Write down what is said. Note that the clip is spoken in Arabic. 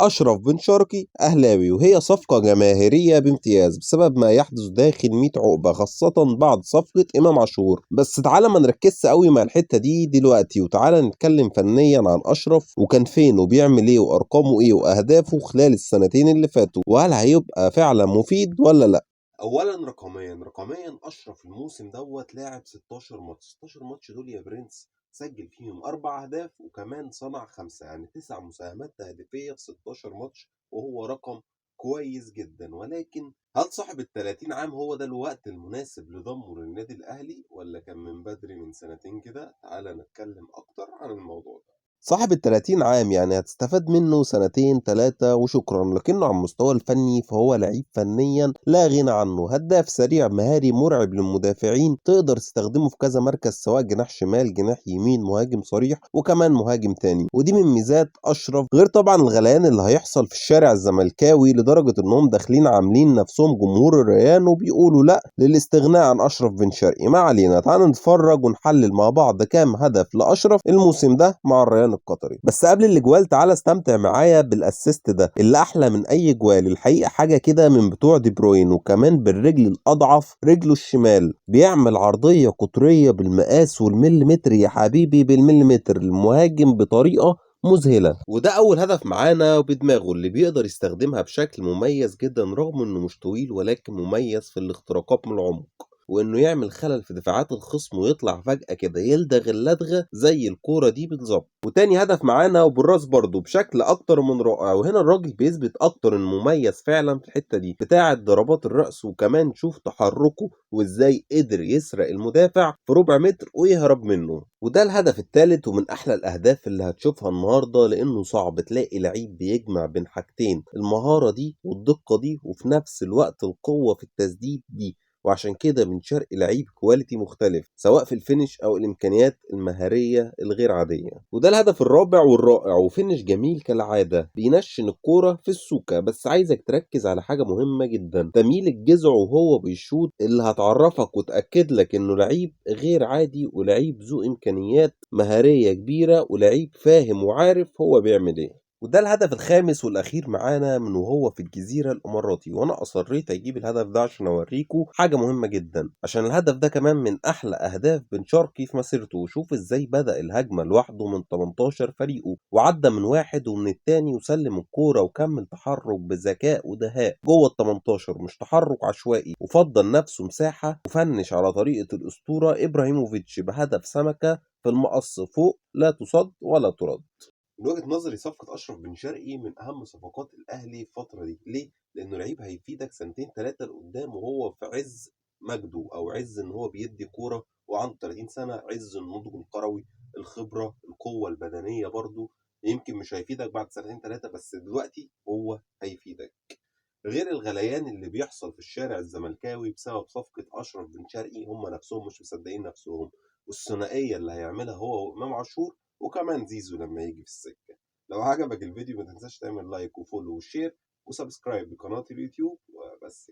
أشرف بن شرقي أهلاوي، وهي صفقة جماهيرية بامتياز بسبب ما يحدث داخل 100 عقبة، خاصة بعد صفقة إمام عاشور. بس تعالى ما نركزش قوي مع الحتة دي دلوقتي، وتعالى نتكلم فنيا عن أشرف وكان فين وبيعمل إيه وأرقامه إيه وأهدافه خلال السنتين اللي فاتوا، وهل هيبقى فعلا مفيد ولا لأ. اولا رقميا اشرف الموسم دوت لاعب 16 ماتش. 16 ماتش دول يا برنس سجل فيهم 4 اهداف وكمان صنع 5، يعني 9 مساهمات تهديفيه في 16 ماتش، وهو رقم كويس جدا. ولكن هل صاحب ال 30 عام هو ده الوقت المناسب لضمه للنادي الاهلي، ولا كان من بدري من سنتين كده؟ تعالى نتكلم اكتر عن الموضوع ده. صاحب ال30 عام يعني هتستفاد منه سنتين 3 وشكرا، لكنه على المستوى الفني فهو لعيب فنيا لا غنى عنه. هداف سريع مهاري مرعب للمدافعين، تقدر تستخدمه في كذا مركز سواء جناح شمال، جناح يمين، مهاجم صريح، وكمان مهاجم تاني. ودي من ميزات أشرف، غير طبعا الغليان اللي هيحصل في الشارع الزملكاوي لدرجة انهم داخلين عاملين نفسهم جمهور الريان وبيقولوا لا للاستغناء عن أشرف بن شرقي. ما علينا، تعال نتفرج ونحلل مع بعض كام هدف لأشرف الموسم ده مع الريان القطري. بس قبل الاجوال تعالى استمتع معايا بالاسيست ده اللي احلى من اي جوال. الحقيقه حاجه كده من بتوع دي بروين، وكمان بالرجل الاضعف رجله الشمال بيعمل عرضيه قطريه بالمقاس والمليمتر يا حبيبي، بالمليمتر المهاجم بطريقه مذهله. وده اول هدف معانا بدماغه اللي بيقدر يستخدمها بشكل مميز جدا، رغم انه مش طويل ولكن مميز في الاختراقات من العمق، وانه يعمل خلل في دفاعات الخصم ويطلع فجأة كده يلدغ اللدغة زي الكورة دي بالظبط. وتاني هدف معانا وبالراس برضه بشكل اكتر من رائع، وهنا الراجل بيثبت اكتر انه مميز فعلا في الحتة دي بتاعة ضربات الرأس، وكمان شوف تحركه وازاي قدر يسرق المدافع في ربع متر ويهرب منه. وده الهدف الثالث ومن احلى الاهداف اللي هتشوفها النهارده، لانه صعب تلاقي لعيب بيجمع بين حاجتين، المهارة دي والدقة دي، وفي نفس الوقت القوة في التسديد دي. وعشان كده بن شرقي لعيب كواليتي مختلف سواء في الفينش او الامكانيات المهاريه الغير عاديه. وده الهدف الرابع والرائع، وفينش جميل كالعاده، بينشن الكوره في السوكه. بس عايزك تركز على حاجه مهمه جدا، تميل الجذع وهو بيشوط، اللي هتعرفك وتاكد لك انه لعيب غير عادي ولعيب ذو امكانيات مهاريه كبيره ولعيب فاهم وعارف هو بيعمل ايه. وده الهدف الخامس والأخير معانا من وهو في الجزيرة الإماراتي، وأنا أصريت أجيب الهدف ده عشان أوريكم حاجة مهمة جدا، عشان الهدف ده كمان من أحلى أهداف بن شرقي في مسيرته. وشوف إزاي بدأ الهجمة لوحده من 18 فريقه، وعدى من واحد ومن التاني وسلم الكورة وكمل تحرك بذكاء ودهاء جوه ال 18، مش تحرك عشوائي، وفضل نفسه مساحة وفنش على طريقة الأسطورة إبراهيموفيتش بهدف سمكة في المقص فوق لا تصد ولا ترد. من وجهة نظري صفقة أشرف بن شرقي من أهم صفقات الأهلي الفترة دي. ليه؟ لأنه لعيب هيفيدك سنتين 3 لقدام، وهو في عز مجده أو عز إن هو بيدي كورة وعنده 30 سنة، عز النضج الكروي، الخبرة، القوة البدنية برضه. يمكن مش هيفيدك بعد سنتين 3، بس دلوقتي هو هيفيدك. غير الغليان اللي بيحصل في الشارع الزملكاوي بسبب صفقة أشرف بن شرقي، هم نفسهم مش مصدقين نفسهم، والثنائية اللي هيعملها هو وإمام عاشور، وكمان زيزو لما يجي في السكة. لو عجبك الفيديو ما تنساش تعمل لايك وفولو وشير وسبسكرايب لقناة اليوتيوب وبس.